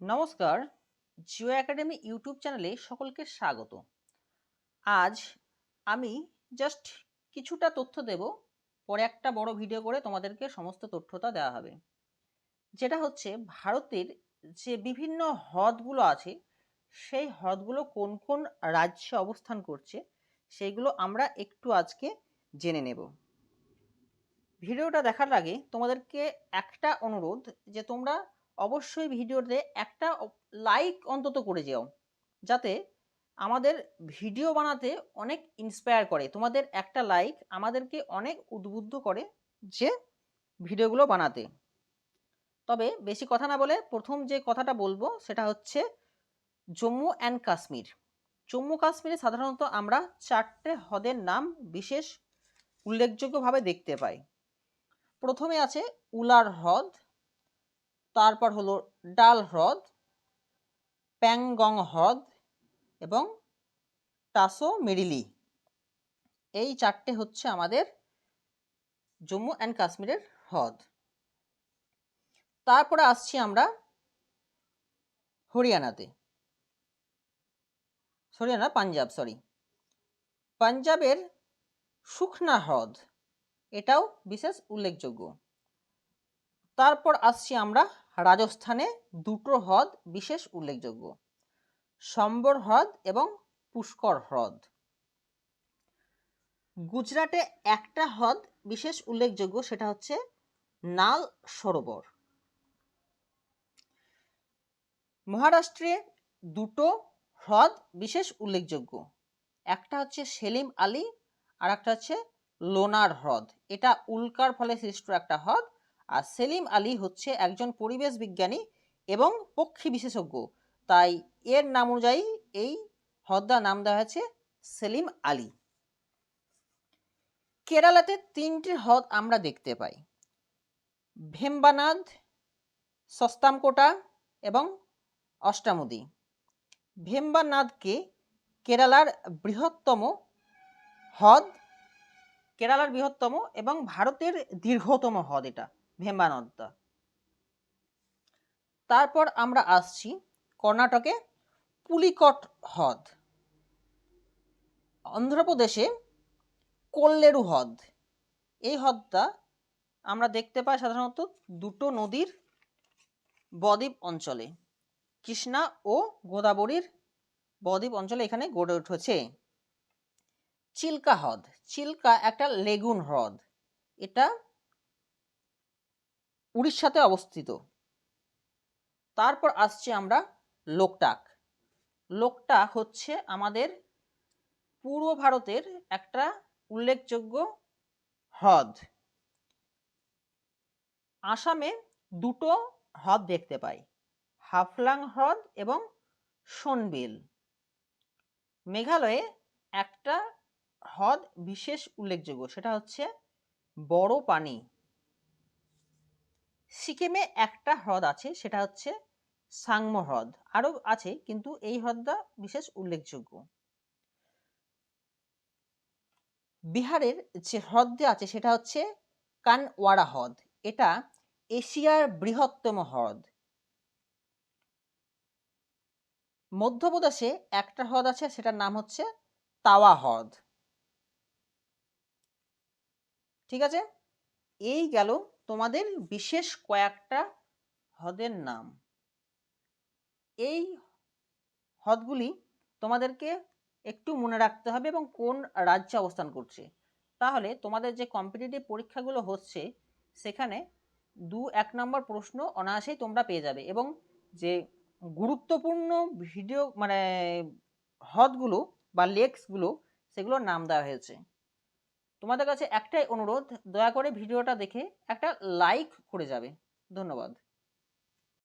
নমস্কার, Jio academy YouTube চ্যানেলে সকলকে স্বাগত। আজ আমি জাস্ট কিছুটা তথ্য দেব, পরে একটা বড় ভিডিও করে তোমাদেরকে সমস্ত তথ্যটা দেওয়া হবে। যেটা হচ্ছে ভারতের যে বিভিন্ন হ্রদগুলো আছে, সেই হ্রদগুলো কোন কোন রাজ্যে অবস্থান করছে সেইগুলো আমরা একটু আজকে জেনে নেব। ভিডিওটা দেখার আগে তোমাদেরকে একটা অনুরোধ, যে তোমরা অবশ্যই ভিডিওতে একটা লাইক অন্তত করে যাও, যাতে আমাদের ভিডিও বানাতে অনেক ইন্সপায়ার করে। তোমাদের একটা লাইক আমাদেরকে অনেক উদ্বুদ্ধ করে যে ভিডিওগুলো বানাতে। তবে বেশি কথা না বলে প্রথম যে কথাটা বলবো সেটা হচ্ছে জম্মু অ্যান্ড কাশ্মীর। জম্মু কাশ্মীরে সাধারণত আমরা চারটে হ্রদের নাম বিশেষ উল্লেখযোগ্যভাবে দেখতে পাই। প্রথমে আছে উলার হ্রদ, তারপর হলো ডাল হ্রদ, প্যাংগং হ্রদ এবং টাসো মেরিলি। এই চারটে হচ্ছে আমাদের জম্মু অ্যান্ড কাশ্মীরের হ্রদ। তারপরে আসছি আমরা পাঞ্জাবের সুখনা হ্রদ, এটাও বিশেষ উল্লেখযোগ্য। তারপর আসছি আমরা রাজস্থানে, দুটো হ্রদ বিশেষ উল্লেখযোগ্য, সম্বর হ্রদ এবং পুষ্কর হ্রদ। গুজরাটে একটা হ্রদ বিশেষ উল্লেখযোগ্য, সেটা হচ্ছে নাল সরোবর। মহারাষ্ট্রে দুটো হ্রদ বিশেষ উল্লেখযোগ্য, একটা হচ্ছে সেলিম আলী আর একটা হচ্ছে লোনার হ্রদ। এটা উল্কার ফলে সৃষ্ট একটা হ্রদ। আর সেলিম আলী হচ্ছে একজন পরিবেশ বিজ্ঞানী এবং পক্ষী বিশেষজ্ঞ, তাই এর নাম অনুযায়ী এই হ্রদটার নাম দেওয়া হয়েছে সেলিম আলী। কেরালাতে তিনটি হ্রদ আমরা দেখতে পাই, ভেম্বানাদ, সস্তামকোটা এবং অষ্টামুদি। ভেম্বানাদকে কেরালার বৃহত্তম হ্রদ, কেরালার বৃহত্তম এবং ভারতের দীর্ঘতম হ্রদ এটা ভেম্বানদটা। তারপর আমরা আসছি কর্ণাটকে পুলিকট হ্রদ, অন্ধ্রপ্রদেশে কোল্লেরু হ্রদ। এই হ্রদটা আমরা দেখতে পাই সাধারণত দুটো নদীর বদ্বীপ অঞ্চলে, কৃষ্ণা ও গোদাবরীর বদ্বীপ অঞ্চলে এখানে গড়ে উঠেছে। চিল্কা হ্রদ, চিল্কা একটা লেগুন হ্রদ, এটা উড়িষ্যাতে অবস্থিত। তারপর আসছি আমরা লোকটাক। লোকটাক হচ্ছে আমাদের পূর্ব ভারতের একটা উল্লেখযোগ্য হ্রদ। আসামে দুটো হ্রদ দেখতে পাই, হাফলাং হ্রদ এবং সোনবিল। মেঘালয়ে একটা হ্রদ বিশেষ উল্লেখযোগ্য, সেটা হচ্ছে বড় পানি। সিকিমে একটা হ্রদ আছে, সেটা হচ্ছে সাংমো হ্রদ। আরও আছে, কিন্তু এই হ্রদটা বিশেষ উল্লেখযোগ্য। বিহারের যে হ্রদটি আছে সেটা হচ্ছে কানওয়াড়া হ্রদ, এটা এশিয়ার বৃহত্তম হ্রদ। মধ্যপ্রদেশে একটা হ্রদ আছে, সেটার নাম হচ্ছে তাওয়া হ্রদ। ঠিক আছে, এই গেল তোমাদের বিশেষ কয়েকটা হ্রদের নাম। এই হ্রদগুলি তোমাদেরকে একটু মনে রাখতে হবে এবং কোন রাজ্যে অবস্থান করছে, তাহলে তোমাদের যে কম্পিটিটিভ পরীক্ষাগুলো হচ্ছে সেখানে 2-1 নম্বর প্রশ্ন অনায়াসেই তোমরা পেয়ে যাবে। এবং যে গুরুত্বপূর্ণ ভিডিও মানে হ্রদগুলো বা লেকসগুলো, সেগুলোর নাম দেওয়া হয়েছে। তোমাদের কাছে একটাই অনুরোধ, দয়া করে ভিডিওটা দেখে একটা লাইক করে যাবে। ধন্যবাদ।